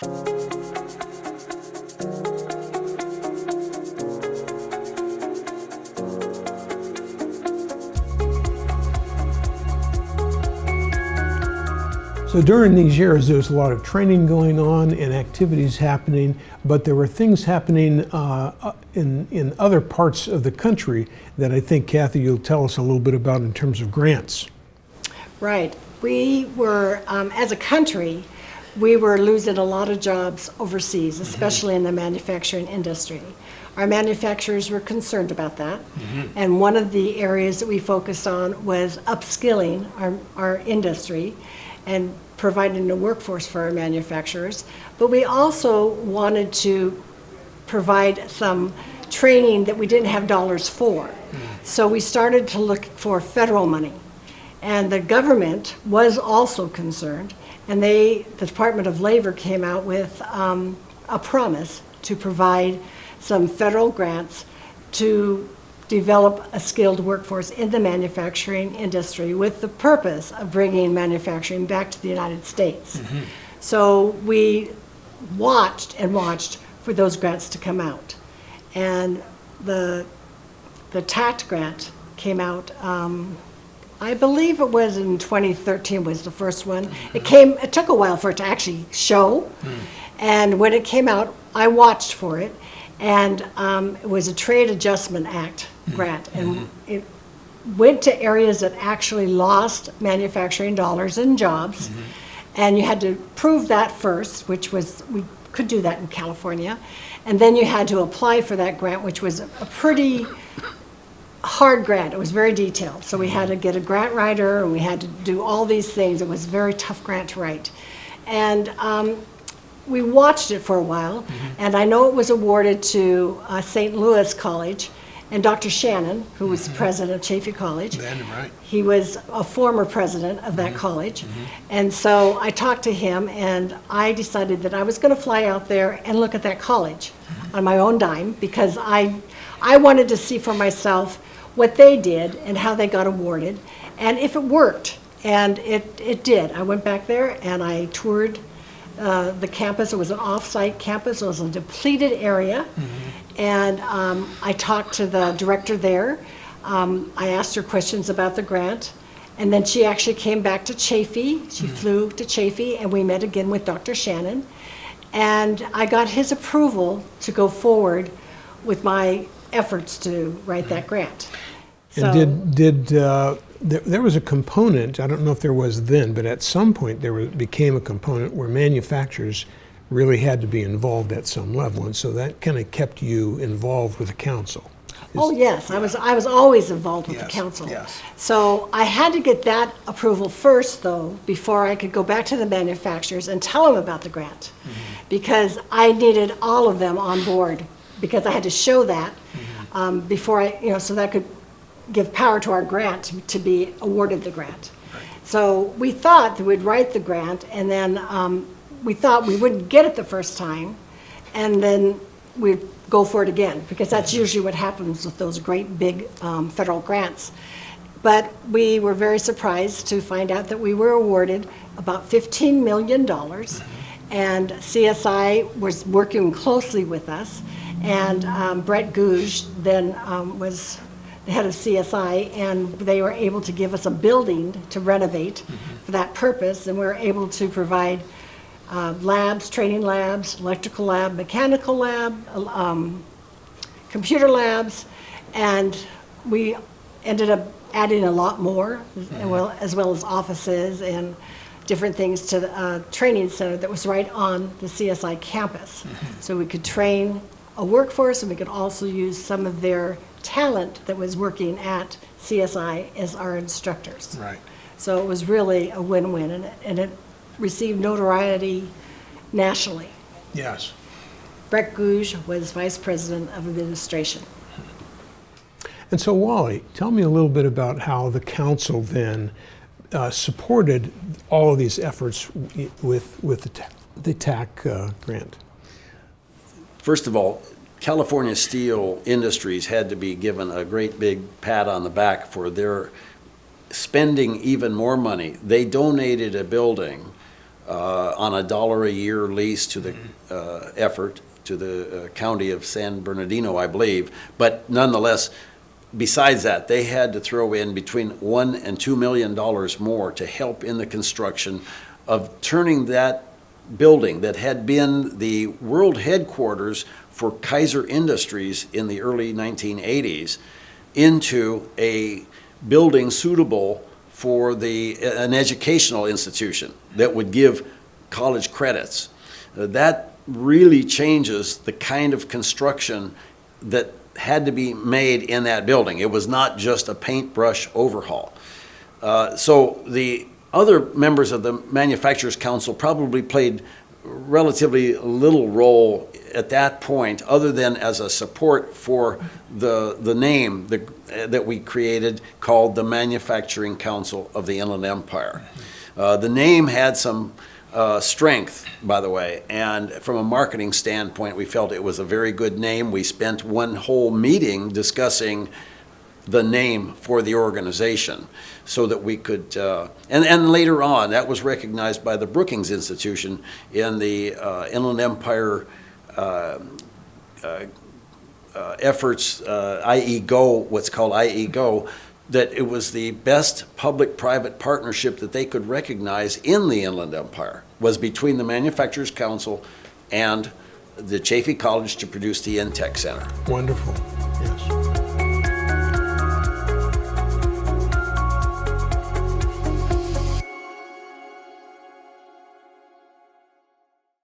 So during these years, there was a lot of training going on and activities happening, but there were things happening in other parts of the country that I think, Kathy, you'll tell us a little bit about in terms of grants. Right. We were, as a country, we were losing a lot of jobs overseas, especially in the manufacturing industry. Our manufacturers were concerned about that, and one of the areas that we focused on was upskilling our industry and providing a workforce for our manufacturers. But we also wanted to provide some training that we didn't have dollars for. So we started to look for federal money. And the government was also concerned, and the Department of Labor came out with a promise to provide some federal grants to develop a skilled workforce in the manufacturing industry with the purpose of bringing manufacturing back to the United States. So we watched and watched for those grants to come out. And the TACT grant came out, I believe it was in 2013 was the first one. It took a while for it to actually show. And when it came out, I watched for it. And it was a Trade Adjustment Act grant, and it went to areas that actually lost manufacturing dollars and jobs, and you had to prove that first, which was, we could do that in California, and then you had to apply for that grant, which was a pretty hard grant. It was very detailed, so we had to get a grant writer, and we had to do all these things. It was a very tough grant to write. And we watched it for a while, and I know it was awarded to St. Louis College, and Dr. Shannon, who was president of Chaffey College. Right. He was a former president of that college. And so I talked to him, and I decided that I was going to fly out there and look at that college on my own dime, because I wanted to see for myself what they did and how they got awarded, and if it worked. And it did. I went back there and I toured the campus. It was an off-site campus. It was a depleted area. And I talked to the director there. I asked her questions about the grant. And then she actually came back to Chaffey. She flew to Chaffey, and we met again with Dr. Shannon. And I got his approval to go forward with my efforts to write that grant. And there was a component, I don't know if there was then, but at some point became a component where manufacturers really had to be involved at some level, and so that kind of kept you involved with the council. Oh yes, I was always involved with the council. Yes. So I had to get that approval first, though, before I could go back to the manufacturers and tell them about the grant, because I needed all of them on board, because I had to show that before so that I could give power to our grant to be awarded the grant. So we thought that we'd write the grant, and then we thought we wouldn't get it the first time, and then we'd go for it again, because that's usually what happens with those great big federal grants. But we were very surprised to find out that we were awarded about $15 million, and CSI was working closely with us, and Brett Gouge then was the head of CSI, and they were able to give us a building to renovate for that purpose, and we were able to provide labs, training labs, electrical lab, mechanical lab, computer labs, and we ended up adding a lot more, as well as offices and different things to the training center that was right on the CSI campus. So we could train a workforce, and we could also use some of their talent that was working at CSI as our instructors. Right. So it was really a win-win, and it received notoriety nationally. Yes. Brett Gouge was Vice President of Administration. And so, Wally, tell me a little bit about how the council then supported all of these efforts with the TAC grant. First of all, California Steel Industries had to be given a great big pat on the back for their spending even more money. They donated a building on a $1 a year lease to the effort, to the county of San Bernardino, I believe. But nonetheless, besides that, they had to throw in between $1 and $2 million more to help in the construction of turning that building that had been the world headquarters for Kaiser Industries in the early 1980s into a building suitable for an educational institution that would give college credits. That really changes the kind of construction that had to be made in that building. It was not just a paintbrush overhaul. So the other members of the Manufacturers Council probably played relatively little role at that point, other than as a support for the name that we created called the Manufacturing Council of the Inland Empire. The name had some strength, by the way, and from a marketing standpoint, we felt it was a very good name. We spent one whole meeting discussing the name for the organization so that we could, and later on, that was recognized by the Brookings Institution in the Inland Empire efforts, i.e. GO, what's called i.e. GO, that it was the best public-private partnership that they could recognize in the Inland Empire, was between the Manufacturers Council and the Chaffey College to produce the InTech Center. Wonderful, yes.